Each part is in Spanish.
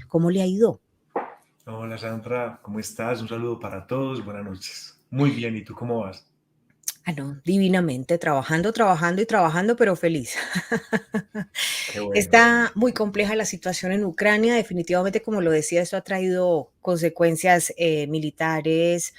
¿Cómo le ha ido? Hola Sandra, ¿cómo estás? Un saludo para todos, buenas noches. Muy bien, ¿y tú cómo vas? Ah, no, divinamente, trabajando, trabajando y trabajando, pero feliz. Qué bueno. Está muy compleja la situación en Ucrania. Definitivamente, como lo decía, esto ha traído consecuencias militares,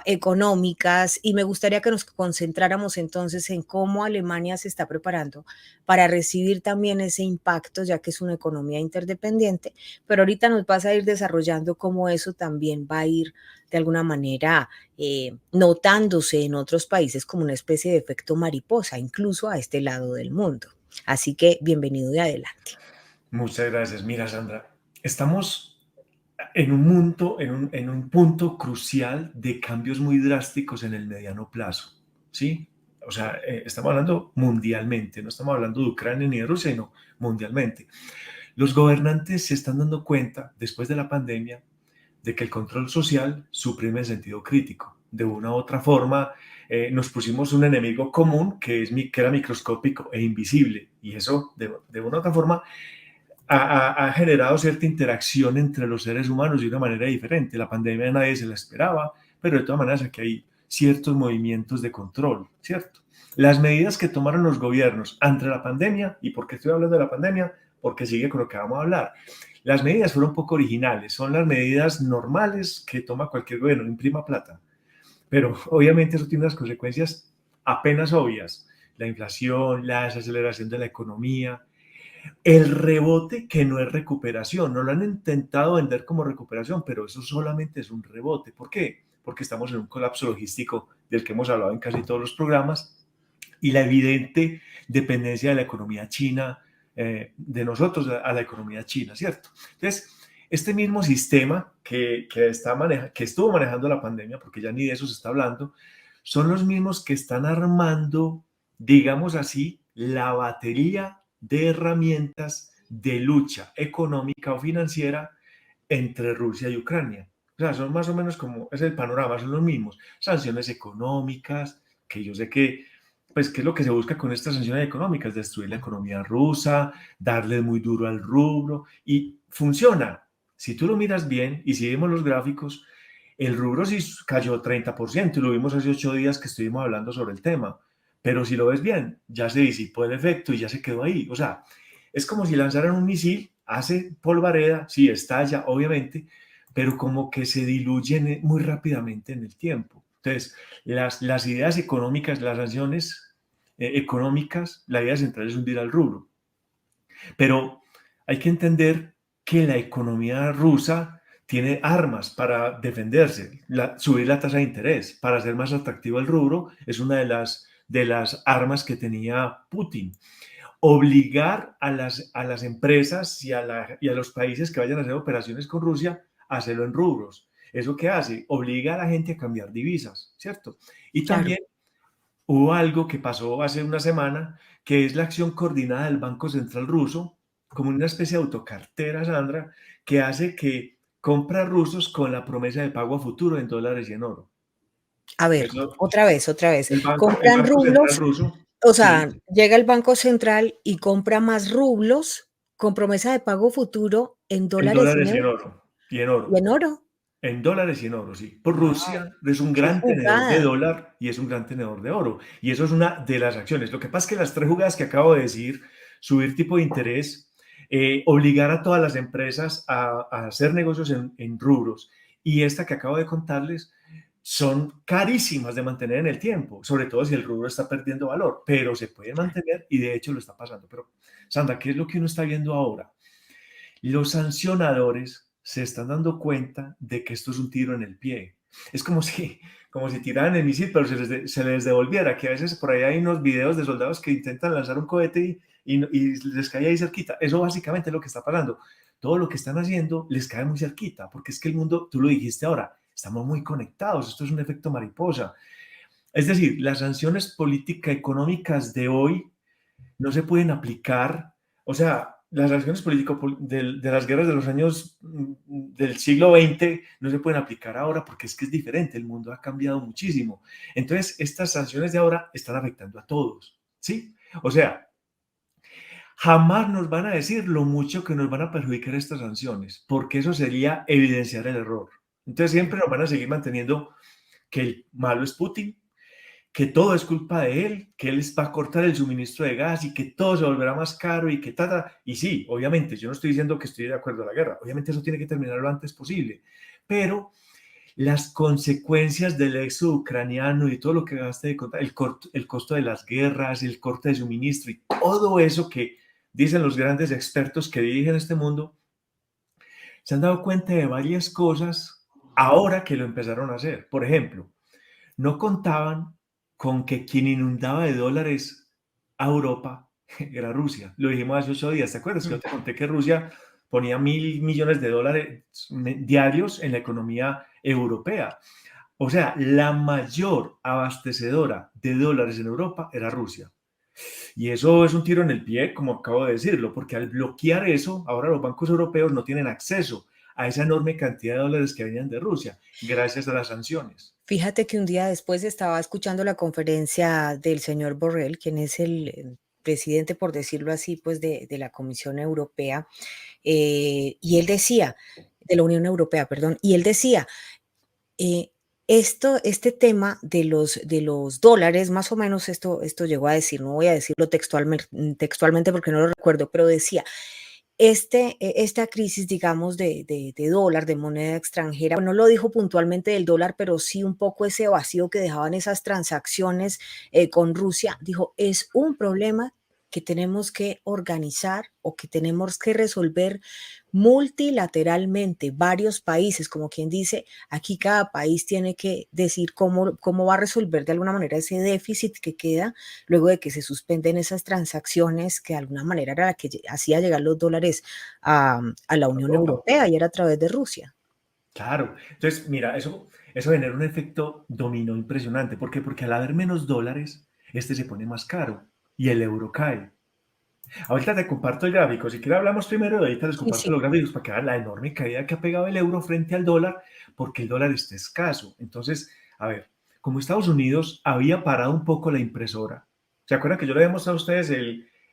económicas, y me gustaría que nos concentráramos entonces en cómo Alemania se está preparando para recibir también ese impacto, ya que es una economía interdependiente, pero ahorita nos vas a ir desarrollando cómo eso también va a ir de alguna manera notándose en otros países como una especie de efecto mariposa, incluso a este lado del mundo. Así que bienvenido y adelante. Muchas gracias. Mira Sandra, estamos en un punto, en un punto crucial de cambios muy drásticos en el mediano plazo, ¿sí? O sea, estamos hablando mundialmente, no estamos hablando de Ucrania ni de Rusia, sino mundialmente. Los gobernantes se están dando cuenta, después de la pandemia, de que el control social suprime el sentido crítico. De una u otra forma, nos pusimos un enemigo común que era microscópico e invisible, y eso, de una u otra forma, ha generado cierta interacción entre los seres humanos de una manera diferente. La pandemia nadie se la esperaba, pero de todas maneras aquí hay ciertos movimientos de control, ¿cierto? Las medidas que tomaron los gobiernos ante la pandemia, ¿y por qué estoy hablando de la pandemia? Porque sigue con lo que vamos a hablar. Las medidas fueron un poco originales, son las medidas normales que toma cualquier gobierno, imprima plata, pero obviamente eso tiene unas consecuencias apenas obvias. La inflación, la desaceleración de la economía, el rebote que no es recuperación, no lo han intentado vender como recuperación, pero eso solamente es un rebote. ¿Por qué? Porque estamos en un colapso logístico del que hemos hablado en casi todos los programas y la evidente dependencia de la economía china, de nosotros a la economía china, ¿cierto? Entonces, este mismo sistema que estuvo manejando la pandemia, porque ya ni de eso se está hablando, son los mismos que están armando, digamos así, la batería de herramientas de lucha económica o financiera entre Rusia y Ucrania. O sea, son más o menos como, es el panorama, son los mismos. Sanciones económicas, que yo sé que, pues, ¿qué es lo que se busca con estas sanciones económicas? Destruir la economía rusa, darle muy duro al rubro, y funciona. Si tú lo miras bien y si vemos los gráficos, el rubro sí cayó 30% y lo vimos hace 8 días que estuvimos hablando sobre el tema. Pero si lo ves bien, ya se disipó el efecto y ya se quedó ahí. O sea, es como si lanzaran un misil, hace polvareda, sí, estalla, obviamente, pero como que se diluyen muy rápidamente en el tiempo. Entonces, las ideas económicas, las sanciones económicas, la idea central es hundir al rubro. Pero hay que entender que la economía rusa tiene armas para defenderse. Subir la tasa de interés para hacer más atractivo el rubro es una de las armas que tenía Putin. Obligar a las empresas y a los países que vayan a hacer operaciones con Rusia a hacerlo en rubros. ¿Eso qué hace? Obliga a la gente a cambiar divisas, ¿cierto? Y Claro. también hubo algo que pasó hace una semana, que es la acción coordinada del Banco Central ruso, como una especie de autocartera, Sandra, que hace que compra rusos con la promesa de pago a futuro en dólares y en oro. A ver, Eso, otra vez, otra vez. el Compran Banco Central rublos, ruso, o sí, sea, llega el Banco Central y compra más rublos con promesa de pago futuro en en dólares dólares y en oro, y en y oro. en oro. En dólares y en oro, sí. Por Wow, Rusia es un qué gran tenedor de jugada. dólar y es un gran tenedor de oro. Y eso es una de las acciones. Lo que pasa es que las tres jugadas que acabo de decir, subir tipo de interés, obligar a todas las empresas a hacer negocios en rubros, y esta que acabo de contarles, son carísimas de mantener en el tiempo, sobre todo si el rubro está perdiendo valor, pero se puede mantener y de hecho lo está pasando. Pero, Sandra, ¿qué es lo que uno está viendo ahora? Los sancionadores se están dando cuenta de que esto es un tiro en el pie. Es como si tiraran el misil, pero se les devolviera, que a veces por ahí hay unos videos de soldados que intentan lanzar un cohete y les cae ahí cerquita. Eso básicamente es lo que está pasando. Todo lo que están haciendo les cae muy cerquita, porque es que el mundo, tú lo dijiste ahora, estamos muy conectados, esto es un efecto mariposa. Es decir, las sanciones políticas económicas de hoy no se pueden aplicar, o sea, las acciones políticas de las guerras de los años del siglo XX no se pueden aplicar ahora porque es que es diferente, el mundo ha cambiado muchísimo. Entonces, estas sanciones de ahora están afectando a todos, ¿sí? O sea, jamás nos van a decir lo mucho que nos van a perjudicar estas sanciones, porque eso sería evidenciar el error. Entonces siempre nos van a seguir manteniendo que el malo es Putin, que todo es culpa de él, que él va a cortar el suministro de gas y que todo se volverá más caro y que tal. Y sí, obviamente, yo no estoy diciendo que estoy de acuerdo a la guerra, obviamente eso tiene que terminar lo antes posible, pero las consecuencias del éxodo ucraniano y todo lo que gaste de contar, el costo de las guerras, el corte de suministro y todo eso que dicen los grandes expertos que dirigen este mundo, se han dado cuenta de varias cosas ahora que lo empezaron a hacer. Por ejemplo, no contaban con que quien inundaba de dólares a Europa era Rusia. Lo dijimos hace 8 días. ¿Te acuerdas que yo Mm. te conté que Rusia ponía 1.000 millones de dólares diarios en la economía europea? O sea, la mayor abastecedora de dólares en Europa era Rusia. Y eso es un tiro en el pie, como acabo de decirlo, porque al bloquear eso, ahora los bancos europeos no tienen acceso a esa enorme cantidad de dólares que venían de Rusia, gracias a las sanciones. Fíjate que un día después estaba escuchando la conferencia del señor Borrell, quien es el presidente, por decirlo así, pues de la Comisión Europea, y él decía, de la Unión Europea, perdón, y él decía, eh, este tema de los dólares, más o menos esto llegó a decir, no voy a decirlo textualmente porque no lo recuerdo, pero decía, esta crisis, digamos, de dólar, de moneda extranjera, no lo dijo puntualmente del dólar, pero sí un poco ese vacío que dejaban esas transacciones con Rusia, dijo, es un problema que tenemos que organizar o que tenemos que resolver multilateralmente, varios países, como quien dice, aquí cada país tiene que decir cómo va a resolver de alguna manera ese déficit que queda luego de que se suspenden esas transacciones que de alguna manera era la que hacía llegar los dólares a la Unión Europa. Europea y era a través de Rusia. Claro. Entonces, mira, eso genera un efecto dominó impresionante. ¿Por qué? Porque al haber menos dólares, este se pone más caro y el euro cae. Ahorita te comparto el gráfico. Si quieres hablamos primero y ahorita les Sí, comparto sí. los gráficos para que vean la enorme caída que ha pegado el euro frente al dólar, porque el dólar está escaso. Entonces, a ver, como Estados Unidos había parado un poco la impresora, ¿se acuerdan que yo le había mostrado a ustedes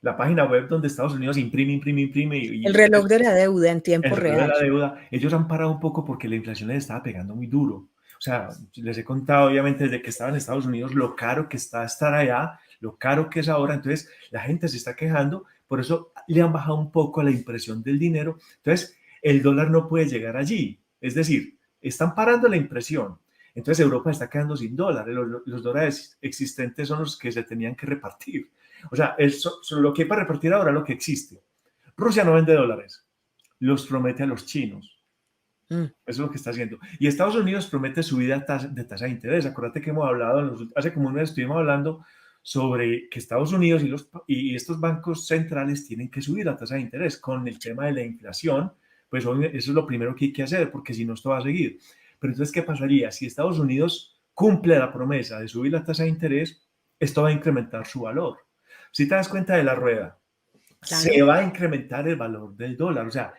la página web donde Estados Unidos imprime, imprime, imprime El y reloj de la deuda en el tiempo reloj de real. la deuda? Ellos han parado un poco porque la inflación les estaba pegando muy duro. O sea, les he contado obviamente desde que estaba en Estados Unidos lo caro que está estar allá, lo caro que es ahora. Entonces, la gente se está quejando, por eso le han bajado un poco la impresión del dinero. Entonces, el dólar no puede llegar allí. Es decir, están parando la impresión. Entonces, Europa está quedando sin dólares. Los dólares existentes son los que se tenían que repartir. O sea, lo que hay para repartir ahora es lo que existe. Rusia no vende dólares, los promete a los chinos. Mm. Eso es lo que está haciendo. Y Estados Unidos promete subida de tasa de interés. Acuérdate que hemos hablado, hace como un mes estuvimos hablando sobre que Estados Unidos y estos bancos centrales tienen que subir la tasa de interés con el tema de la inflación. Pues eso es lo primero que hay que hacer, porque si no, esto va a seguir. Pero entonces, ¿qué pasaría? Si Estados Unidos cumple la promesa de subir la tasa de interés, esto va a incrementar su valor. Si te das cuenta de la rueda, se Claro. va a incrementar el valor del dólar. O sea,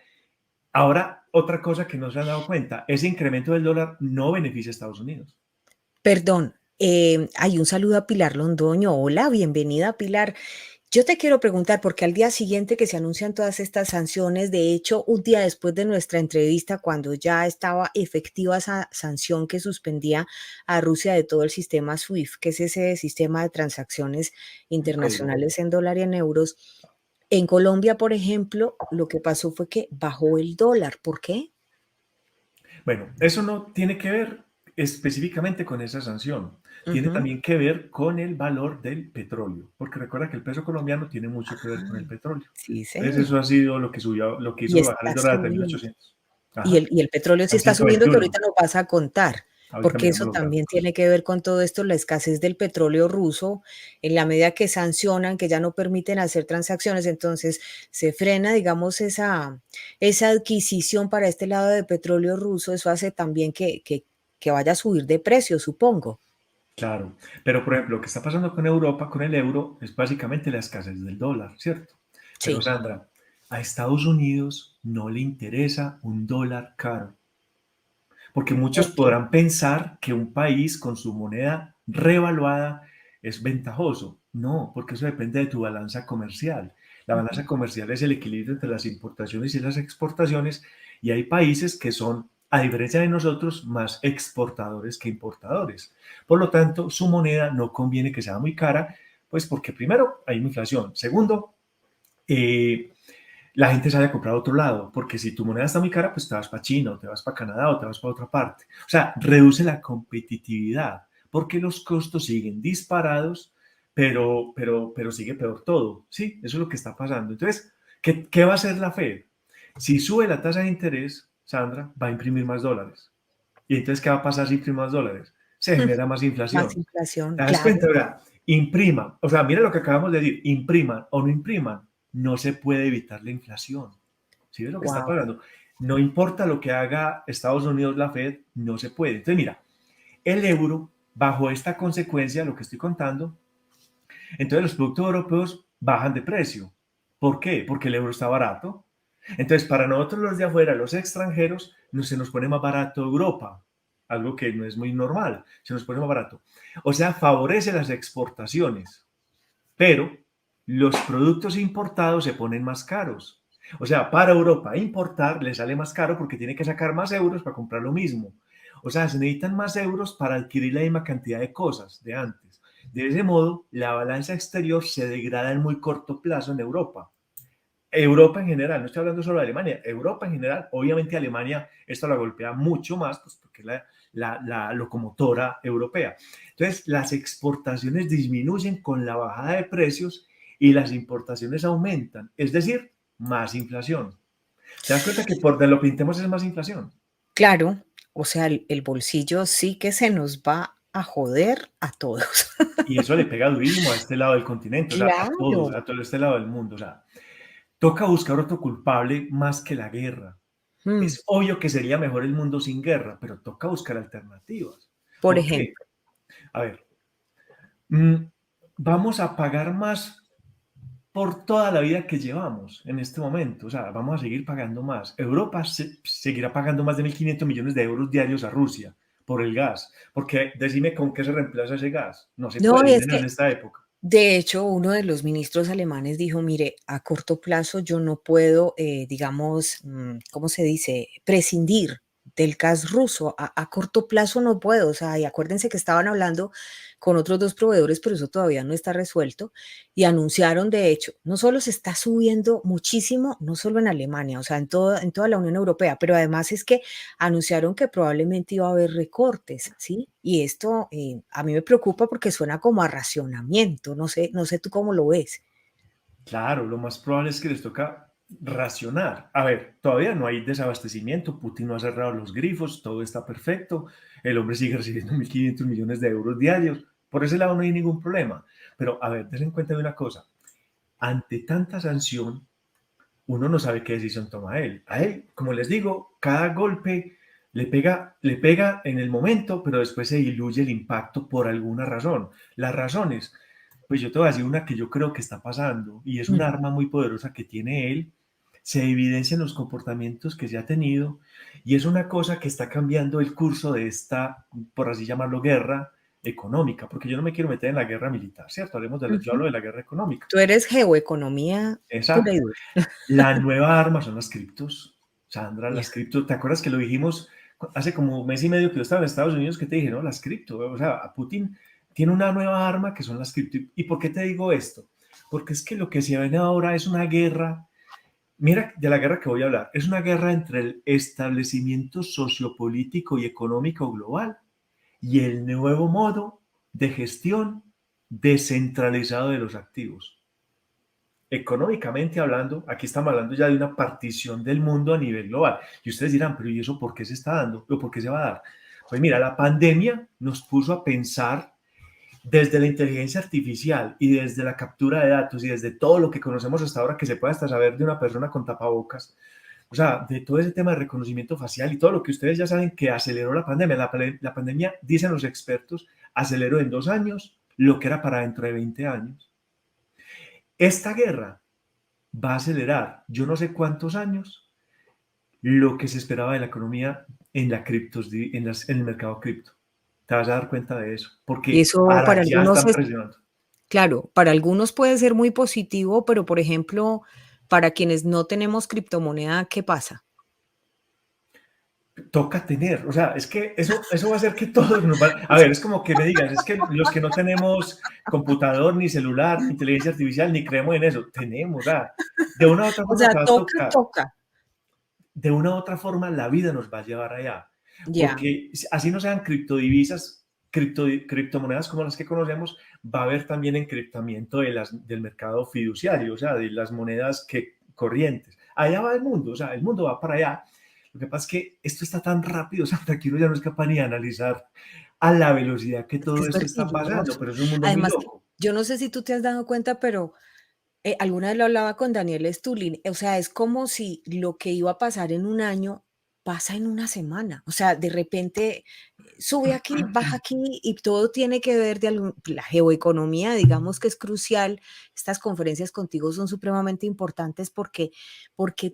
ahora, otra cosa que no se han dado cuenta, ese incremento del dólar no beneficia a Estados Unidos. Perdón, hay un saludo a Pilar Londoño. Hola, bienvenida, Pilar. Yo te quiero preguntar, porque al día siguiente que se anuncian todas estas sanciones, de hecho, un día después de nuestra entrevista, cuando ya estaba efectiva esa sanción que suspendía a Rusia de todo el sistema SWIFT, que es ese sistema de transacciones El código. internacionales en dólar y en euros, en Colombia, por ejemplo, lo que pasó fue que bajó el dólar. ¿Por qué? Bueno, eso no tiene que ver específicamente con esa sanción. Tiene Ujú. también que ver con el valor del petróleo, porque recuerda que el peso colombiano tiene mucho que ver con el Ah, petróleo. sí, Entonces señor. eso ha sido lo que subió, lo que Y hizo bajar el está dólar a subiendo. 3.800. Y Ajá, el petróleo sí están está subiendo, que 121. ahorita nos vas a contar, Ahorita porque miramos eso los también gráficos. tiene que ver con todo esto, la escasez del petróleo ruso, en la medida que sancionan, que ya no permiten hacer transacciones, entonces se frena, digamos, esa adquisición para este lado de petróleo ruso, eso hace también que vaya a subir de precio, supongo. Claro, pero por ejemplo, lo que está pasando con Europa, con el euro, es básicamente la escasez del dólar, ¿cierto? Pero Sí, Sandra, a Estados Unidos no le interesa un dólar caro, porque muchos ¿por qué? podrán pensar que un país con su moneda revaluada es ventajoso. No, porque eso depende de tu balanza comercial. La Ujú. balanza comercial es el equilibrio entre las importaciones y las exportaciones, y hay países que son, a diferencia de nosotros, más exportadores que importadores. Por lo tanto, su moneda no conviene que sea muy cara, pues porque primero hay inflación. Segundo, eh, la gente sale a comprar a otro lado, porque si tu moneda está muy cara, pues te vas para China, o te vas para Canadá, o te vas para otra parte. O sea, reduce la competitividad, porque los costos siguen disparados, pero sigue peor todo. Sí, eso es lo que está pasando. Entonces, ¿qué va a hacer la Fed? Si sube la tasa de interés, Sandra, va a imprimir más dólares. ¿Y entonces qué va a pasar si imprime más dólares? Se genera más Más inflación. inflación, ¿Te das claro. cuenta? ¿Verdad? Impriman. O sea, mira lo que acabamos de decir. Impriman o no impriman. No se puede evitar la inflación. ¿Sí ves lo que está Wow. pasando? No importa lo que haga Estados Unidos, la Fed, no se puede. Entonces, mira, el euro, bajo esta consecuencia, lo que estoy contando, entonces los productos europeos bajan de precio. ¿Por qué? Porque el euro está barato. Entonces, para nosotros los de afuera, los extranjeros, se nos pone más barato Europa, algo que no es muy normal, se nos pone más barato. O sea, favorece las exportaciones, pero los productos importados se ponen más caros. O sea, para Europa importar le sale más caro porque tiene que sacar más euros para comprar lo mismo. O sea, se necesitan más euros para adquirir la misma cantidad de cosas de antes. De ese modo, la balanza exterior se degrada en muy corto plazo en Europa. Europa en general, no estoy hablando solo de Alemania, Europa en general, obviamente Alemania esto la golpea mucho más, pues porque es la locomotora europea. Entonces, las exportaciones disminuyen con la bajada de precios y las importaciones aumentan, es decir, más inflación. ¿Te das cuenta que por donde lo pintemos es más inflación? Claro, o sea, el bolsillo sí que se nos va a joder a todos. Y eso le pega durísimo a este lado del continente, o sea, a todos, Claro. a todo este lado del mundo. O sea, toca buscar otro culpable más que la guerra. Mm, Es obvio que sería mejor el mundo sin guerra, pero toca buscar alternativas. por ¿Por qué? ejemplo, A ver, mm, vamos a pagar más por toda la vida que llevamos en este momento. O sea, vamos a seguir pagando más. Europa seguirá pagando más de 1.500 millones de euros diarios a Rusia por el gas. Porque decime con qué se reemplaza ese gas. No se no, puede, y y es menos en que, esta época. de hecho, uno de los ministros alemanes dijo: "Mire, a corto plazo yo no puedo, digamos, ¿cómo se dice?, prescindir del gas ruso, a corto plazo no puedo", o sea, y acuérdense que estaban hablando con otros 2 proveedores, pero eso todavía no está resuelto, y anunciaron, de hecho, no solo se está subiendo muchísimo, no solo en Alemania, o sea, en toda la Unión Europea, pero además es que anunciaron que probablemente iba a haber recortes, ¿sí? Y esto, a mí me preocupa porque suena como a racionamiento, no sé tú cómo lo ves. Claro, lo más probable es que les toca racionar. A ver, todavía no hay desabastecimiento, Putin no ha cerrado los grifos, todo está perfecto, el hombre sigue recibiendo 1.500 millones de euros diarios, por ese lado no hay ningún problema. Pero a ver, ten en cuenta de una cosa, ante tanta sanción, uno no sabe qué decisión toma él. A él, como les digo, cada golpe le pega en el momento, pero después se diluye el impacto por alguna razón. Las razones, pues yo te voy a decir una que yo creo que está pasando y es un Ujú. arma muy poderosa que tiene él, se evidencia en los comportamientos que se ha tenido y es una cosa que está cambiando el curso de esta, por así llamarlo, guerra económica, porque yo no me quiero meter en la guerra militar, ¿cierto? Yo Ujú. hablo de la guerra económica. Tú eres geoeconomía pura y Exacto. dura. La nueva arma son las criptos. Sandra, Ya. las criptos, ¿te acuerdas que lo dijimos hace como un mes y medio que yo estaba en Estados Unidos que te dije, no, las cripto, o sea, a Putin tiene una nueva arma que son las cripto. ¿Y por qué te digo esto? Porque es que lo que se viene ahora es una guerra, mira de la guerra que voy a hablar, es una guerra entre el establecimiento sociopolítico y económico global y el nuevo modo de gestión descentralizado de los activos. Económicamente hablando, aquí estamos hablando ya de una partición del mundo a nivel global. Y ustedes dirán, pero ¿y eso por qué se está dando? ¿O por qué se va a dar? Pues mira, la pandemia nos puso a pensar desde la inteligencia artificial y desde la captura de datos y desde todo lo que conocemos hasta ahora que se puede hasta saber de una persona con tapabocas, o sea, de todo ese tema de reconocimiento facial y todo lo que ustedes ya saben que aceleró la pandemia. La pandemia, dicen los expertos, aceleró en 2 años lo que era para dentro de 20 años. Esta guerra va a acelerar, yo no sé cuántos años, lo que se esperaba de la economía en la criptos, en el mercado cripto. Te vas a dar cuenta de eso, Y porque eso para para allá algunos están es presionando. Claro, para algunos puede ser muy positivo, pero, por ejemplo, para quienes no tenemos criptomoneda, ¿qué pasa? Toca tener, o sea, es que eso va a hacer que todos nos van a ver, es como que me digas, es que los que no tenemos computador, ni celular, inteligencia artificial, ni creemos en eso, tenemos, o sea, de una u otra O forma sea, te va a toca, tocar, toca. de una u otra forma la vida nos va a llevar allá, Ya, porque así no sean criptodivisas, criptomonedas como las que conocemos, va a haber también encriptamiento del mercado fiduciario, o sea, de las monedas corrientes. Allá va el mundo, o sea, el mundo va para allá. Lo que pasa es que esto está tan rápido, Santa, que uno ya no es capaz ni de analizar a la velocidad que es que todo es esto está pasando, vertiginoso. pero es un mundo muy Además, loco. yo no sé si tú te has dado cuenta, pero alguna vez lo hablaba con Daniel Stulin, o sea, es como si lo que iba a pasar en un año pasa en una semana. O sea, de repente sube aquí, baja aquí y todo tiene que ver de algún, la geoeconomía, digamos que es crucial. Estas conferencias contigo son supremamente importantes porque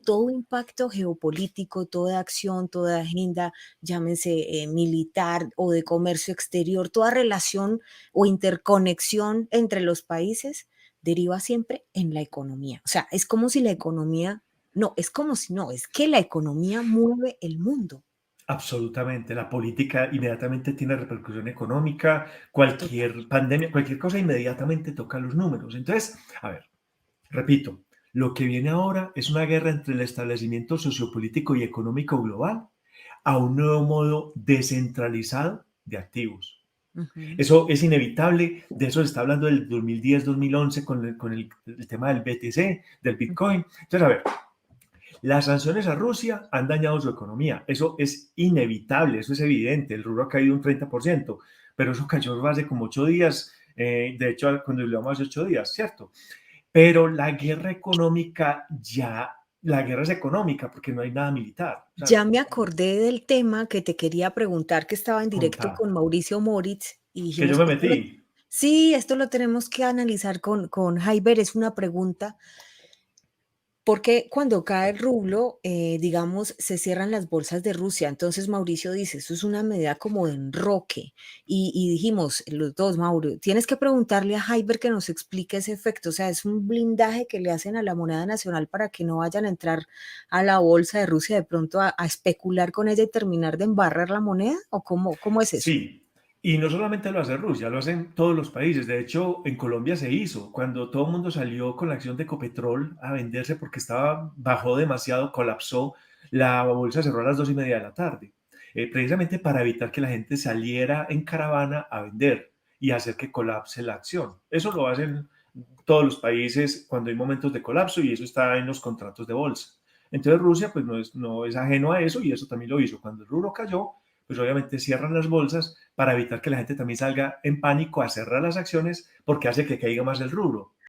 todo impacto geopolítico, toda acción, toda agenda, llámense militar o de comercio exterior, toda relación o interconexión entre los países deriva siempre en la economía. O sea, es como si la economía, no, es como si no, es que la economía mueve el mundo. Absolutamente, la política inmediatamente tiene repercusión económica, Total. cualquier pandemia, cualquier cosa inmediatamente toca los números. Entonces, a ver, repito, lo que viene ahora es una guerra entre el establecimiento sociopolítico y económico global a un nuevo modo descentralizado de activos. Ujú, Eso es inevitable, de eso se está hablando del 2010-2011 con el tema del BTC, del ujú. Bitcoin. Entonces, a ver, las sanciones a Rusia han dañado su economía. Eso es inevitable, eso es evidente. El rublo ha caído un 30%, pero eso cayó hace como 8 días. De hecho, cuando lo hablamos hace 8 días, ¿cierto? Pero la guerra económica ya, la guerra es económica porque no hay nada militar. O sea, Ya me acordé del tema que te quería preguntar, que estaba en directo contá, con Mauricio Moritz y que yo dijimos, me metí. sí, esto lo tenemos que analizar con Jaiber, es una pregunta. Porque cuando cae el rublo, digamos, se cierran las bolsas de Rusia. Entonces Mauricio dice, eso es una medida como de enroque. Y dijimos, los dos, Mauro, tienes que preguntarle a Jaiber que nos explique ese efecto. O sea, es un blindaje que le hacen a la moneda nacional para que no vayan a entrar a la bolsa de Rusia de pronto a especular con ella y terminar de embarrar la moneda. ¿O cómo es eso? Sí, y no solamente lo hace Rusia, lo hacen todos los países. De hecho, en Colombia se hizo, cuando todo el mundo salió con la acción de Ecopetrol a venderse porque bajó demasiado, colapsó, la bolsa cerró a las 2:30 de la tarde, precisamente para evitar que la gente saliera en caravana a vender y hacer que colapse la acción. Eso lo hacen todos los países cuando hay momentos de colapso y eso está en los contratos de bolsa. Entonces Rusia pues no es ajeno a eso y eso también lo hizo. Cuando el rublo cayó, pues obviamente cierran las bolsas para evitar que la gente también salga en pánico a cerrar las acciones porque hace que caiga más el rublo.